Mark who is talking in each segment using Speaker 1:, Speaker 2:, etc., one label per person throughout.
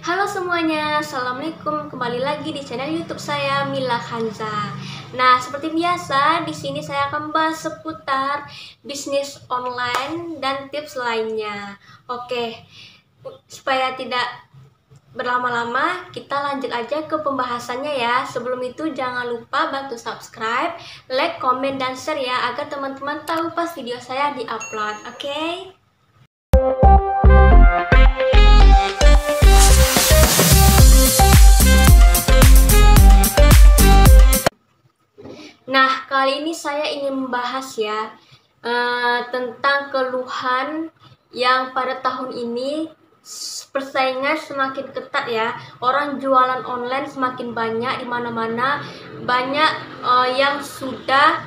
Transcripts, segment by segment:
Speaker 1: Halo semuanya, assalamualaikum. Kembali lagi di channel YouTube saya Mila Hanza. Nah, seperti biasa, di sini saya akan bahas seputar bisnis online dan tips lainnya. Oke, supaya tidak berlama-lama, kita lanjut aja ke pembahasannya ya. Sebelum itu jangan lupa bantu subscribe, like, komen, dan share ya, agar teman-teman tahu pas video saya di-upload. Oke? Nah, kali ini saya ingin membahas ya tentang keluhan yang pada tahun ini persaingan semakin ketat ya. Orang jualan online semakin banyak di mana-mana. Banyak yang sudah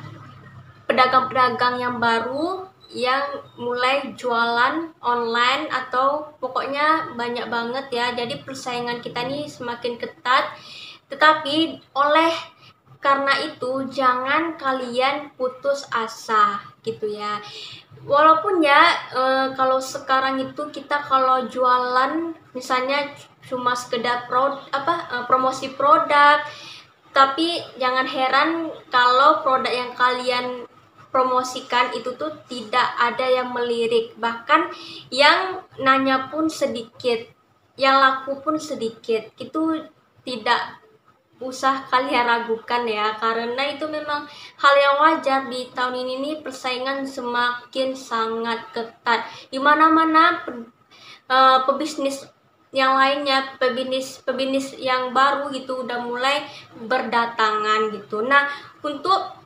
Speaker 1: pedagang-pedagang yang baru yang mulai jualan online atau pokoknya banyak banget ya. Jadi persaingan kita ini semakin ketat. Tetapi karena itu jangan kalian putus asa gitu ya. Walaupun ya kalau sekarang itu kita kalau jualan misalnya cuma sekedar promosi produk, tapi jangan heran kalau produk yang kalian promosikan itu tuh tidak ada yang melirik, bahkan yang nanya pun sedikit, yang laku pun sedikit. Itu tidak usah kalian ragukan ya, karena itu memang hal yang wajar. Di tahun ini nih persaingan semakin sangat ketat di mana-mana. Pebisnis yang lainnya, pebisnis yang baru gitu udah mulai berdatangan gitu. Nah, untuk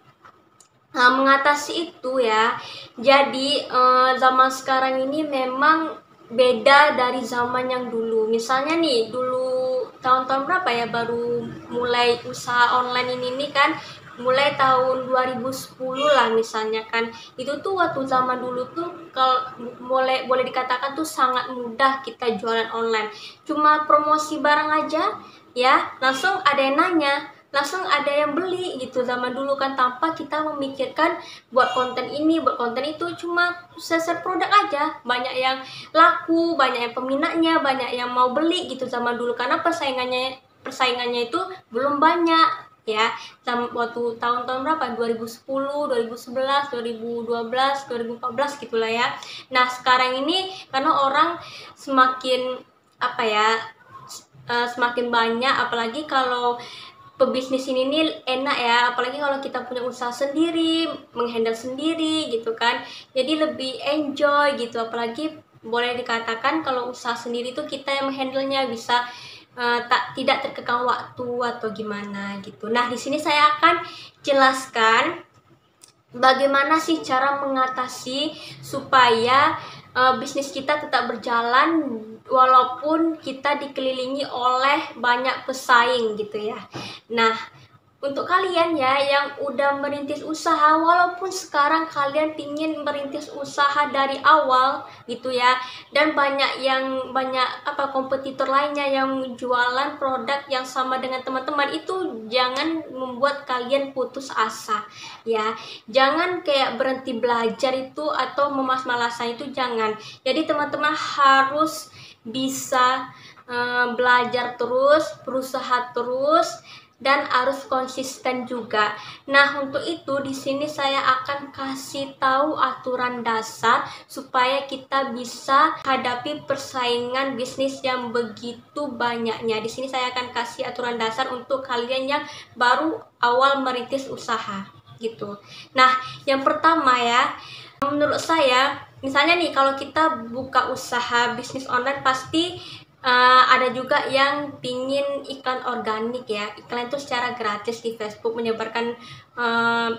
Speaker 1: mengatasi itu ya, jadi zaman sekarang ini memang beda dari zaman yang dulu. Misalnya nih, dulu tahun-tahun berapa ya baru mulai usaha online ini nih kan, mulai tahun 2010 lah misalnya kan. Itu tuh waktu zaman dulu tuh kalau boleh dikatakan tuh sangat mudah kita jualan online. Cuma promosi barang aja ya, langsung ada yang nanya, langsung ada yang beli gitu zaman dulu kan, tanpa kita memikirkan buat konten ini, buat konten itu. Cuma share produk aja, banyak yang laku, banyak yang peminatnya, banyak yang mau beli gitu zaman dulu, karena persaingannya itu belum banyak ya. Waktu tahun-tahun berapa, 2010, 2011, 2012, 2014 gitulah ya. Nah, sekarang ini karena orang semakin semakin banyak, apalagi kalau pebisnis ini nih enak ya, apalagi kalau kita punya usaha sendiri, menghandle sendiri gitu kan, jadi lebih enjoy gitu. Apalagi boleh dikatakan kalau usaha sendiri tuh kita yang menghandlenya, bisa tidak terkekang waktu atau gimana gitu. Nah, di sini saya akan jelaskan bagaimana sih cara mengatasi supaya bisnis kita tetap berjalan walaupun kita dikelilingi oleh banyak pesaing gitu ya. Nah, untuk kalian ya yang udah merintis usaha, walaupun sekarang kalian pingin merintis usaha dari awal gitu ya, dan banyak kompetitor lainnya yang jualan produk yang sama dengan teman-teman, itu jangan membuat kalian putus asa ya. Jangan kayak berhenti belajar itu atau memas-malasan itu, jangan. Jadi teman-teman harus bisa belajar terus, berusaha terus, dan harus konsisten juga. Nah, untuk itu di sini saya akan kasih tahu aturan dasar supaya kita bisa hadapi persaingan bisnis yang begitu banyaknya. Di sini saya akan kasih aturan dasar untuk kalian yang baru awal merintis usaha gitu. Nah, yang pertama ya, menurut saya, misalnya nih kalau kita buka usaha bisnis online, pasti ada juga yang pingin iklan organik ya. Iklan itu secara gratis di Facebook,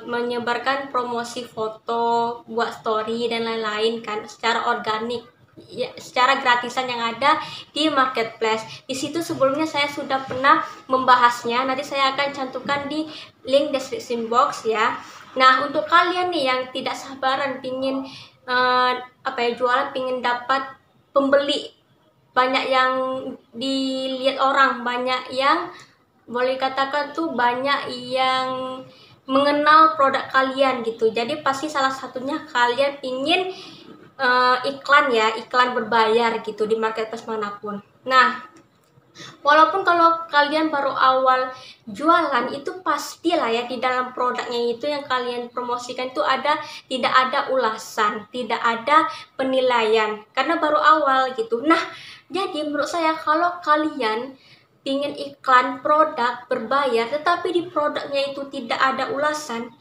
Speaker 1: menyebarkan promosi foto, buat story dan lain-lain kan, secara organik ya, secara gratisan yang ada di marketplace. Di situ sebelumnya saya sudah pernah membahasnya, nanti saya akan cantumkan di link description box ya. Nah, untuk kalian nih yang tidak sabaran pingin jualan, pingin dapat pembeli, banyak yang dilihat orang, banyak yang boleh katakan tuh banyak yang mengenal produk kalian gitu. Jadi pasti salah satunya kalian ingin iklan ya, iklan berbayar gitu di marketplace manapun. Nah, Walaupun kalau kalian baru awal jualan itu pastilah ya di dalam produknya itu yang kalian promosikan itu tidak ada ulasan, tidak ada penilaian karena baru awal gitu. Nah, jadi menurut saya kalau kalian ingin iklan produk berbayar tetapi di produknya itu tidak ada ulasan,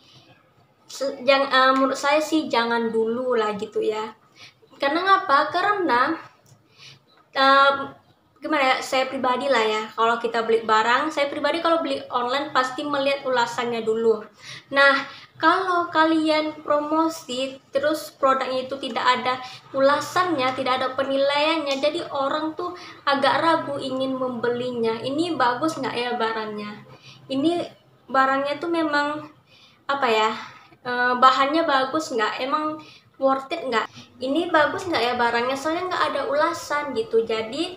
Speaker 1: menurut saya sih jangan dulu lah gitu ya. Karena ngapa? Karena gimana ya, saya pribadi lah ya, kalau kita beli barang, saya pribadi kalau beli online pasti melihat ulasannya dulu. Nah, kalau kalian promosi terus produknya itu tidak ada ulasannya, tidak ada penilaiannya, jadi orang tuh agak ragu ingin membelinya. Ini bagus nggak ya barangnya, ini barangnya tuh memang apa ya, bahannya bagus nggak, emang worth it nggak, ini bagus nggak ya barangnya, soalnya nggak ada ulasan gitu. Jadi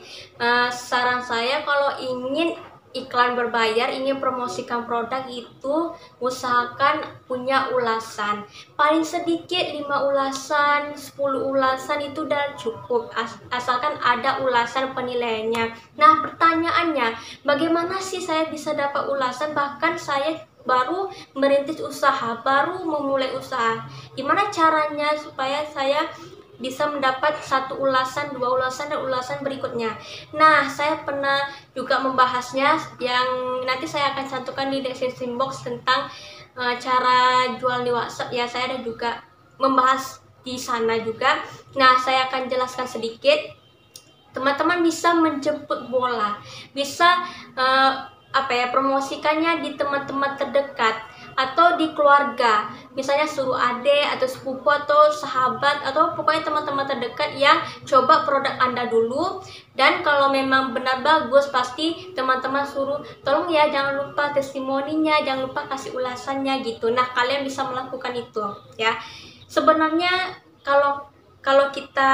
Speaker 1: saran saya kalau ingin iklan berbayar, ingin promosikan produk itu usahakan punya ulasan, paling sedikit 5 ulasan, 10 ulasan itu udah cukup, asalkan ada ulasan penilaiannya. Nah, pertanyaannya, bagaimana sih saya bisa dapat ulasan? Bahkan saya baru merintis usaha, baru memulai usaha, gimana caranya supaya saya bisa mendapat 1 ulasan, 2 ulasan, dan ulasan berikutnya? Nah, saya pernah juga membahasnya yang nanti saya akan cantumkan di description box tentang cara jual di WhatsApp ya. Saya ada juga membahas di sana juga. Nah, saya akan jelaskan sedikit. Teman-teman bisa menjemput bola, bisa promosikannya di teman-teman terdekat atau di keluarga, misalnya suruh adik atau sepupu atau sahabat atau pokoknya teman-teman terdekat yang coba produk Anda dulu, dan kalau memang benar bagus pasti teman-teman suruh tolong ya jangan lupa testimoninya, jangan lupa kasih ulasannya gitu. Nah, kalian bisa melakukan itu ya. Sebenarnya kalau kita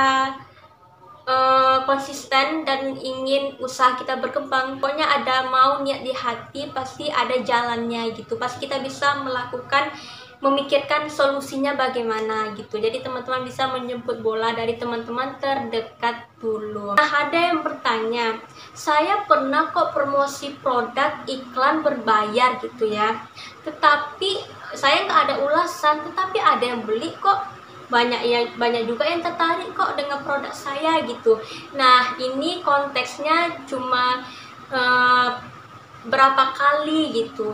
Speaker 1: konsisten dan ingin usaha kita berkembang, pokoknya ada mau niat di hati, pasti ada jalannya gitu, pasti kita bisa melakukan, memikirkan solusinya bagaimana gitu. Jadi teman-teman bisa menjemput bola dari teman-teman terdekat dulu. Nah, ada yang bertanya, saya pernah kok promosi produk iklan berbayar gitu ya, tetapi saya nggak ada ulasan, tetapi ada yang beli kok, banyak juga yang tertarik kok dengan produk saya gitu. Nah, ini konteksnya cuma berapa kali gitu,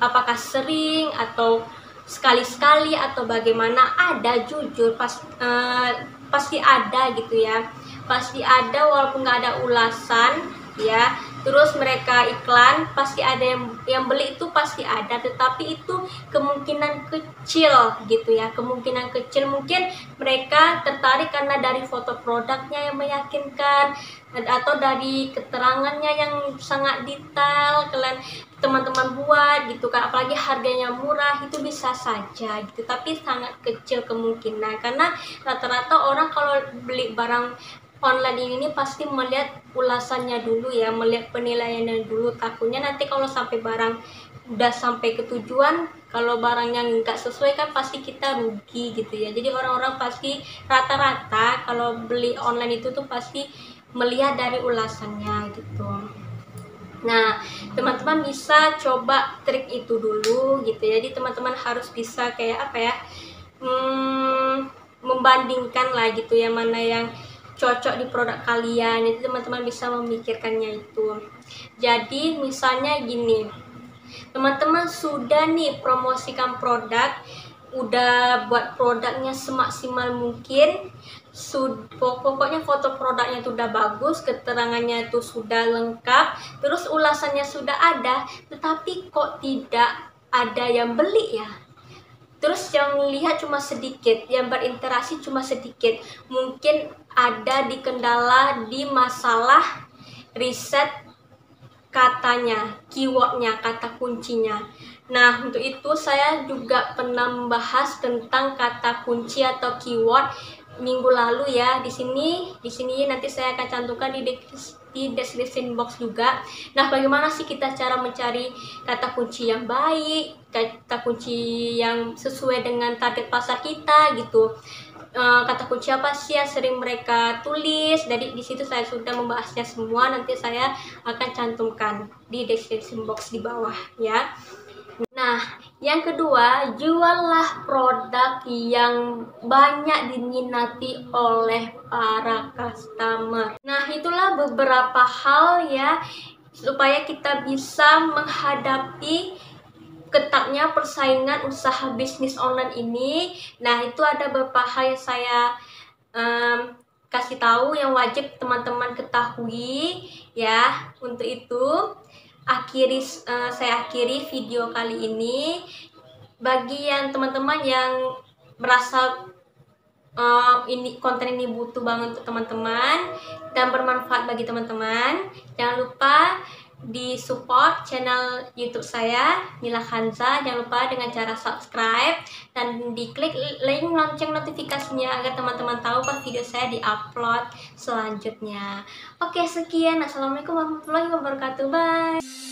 Speaker 1: apakah sering atau sekali-sekali atau bagaimana? Ada, jujur pasti ada gitu ya, pasti ada walaupun nggak ada ulasan ya. Terus mereka iklan, pasti ada yang beli, itu pasti ada, tetapi itu kemungkinan kecil gitu ya, kemungkinan kecil. Mungkin mereka tertarik karena dari foto produknya yang meyakinkan atau dari keterangannya yang sangat detail kalian teman-teman buat gitu kan, apalagi harganya murah, itu bisa saja gitu, tapi sangat kecil kemungkinan karena rata-rata orang kalau beli barang online ini pasti melihat ulasannya dulu ya, melihat penilaiannya dulu. Takutnya nanti kalau sampai barang udah sampai ke tujuan, kalau barang yang nggak sesuai kan pasti kita rugi gitu ya. Jadi orang-orang pasti rata-rata kalau beli online itu tuh pasti melihat dari ulasannya gitu. Nah, teman-teman bisa coba trik itu dulu gitu ya. Jadi teman-teman harus bisa kayak apa ya, membandingkan lah gitu ya, mana yang cocok di produk kalian. Jadi teman-teman bisa memikirkannya itu. Jadi misalnya gini, teman-teman sudah nih promosikan produk, udah buat produknya semaksimal mungkin, pokoknya foto produknya itu udah bagus, keterangannya itu sudah lengkap, terus ulasannya sudah ada, tetapi kok tidak ada yang beli ya. Terus yang lihat cuma sedikit, yang berinteraksi cuma sedikit. Mungkin ada di kendala di masalah riset katanya, keywordnya, kata kuncinya. Nah, untuk itu saya juga pernah membahas tentang kata kunci atau keyword minggu lalu ya. Di sini nanti saya akan cantumkan di description box juga. Nah, bagaimana sih kita cara mencari kata kunci yang baik, kata kunci yang sesuai dengan target pasar kita gitu. kata kunci apa sih yang sering mereka tulis. Jadi di situ saya sudah membahasnya semua, nanti saya akan cantumkan di description box di bawah ya. Nah, yang kedua, juallah produk yang banyak diminati oleh para customer. Nah, itulah beberapa hal ya supaya kita bisa menghadapi ketatnya persaingan usaha bisnis online ini. Nah, itu ada beberapa hal yang saya kasih tahu yang wajib teman-teman ketahui ya. Untuk itu saya akhiri video kali ini. Bagi yang teman-teman yang merasa konten ini butuh banget untuk teman-teman dan bermanfaat bagi teman-teman, jangan lupa di support channel YouTube saya Nila Khanza. Jangan lupa dengan cara subscribe dan diklik link lonceng notifikasinya agar teman-teman tahu pas video saya diupload selanjutnya. Oke, sekian. Assalamualaikum warahmatullahi wabarakatuh. Bye.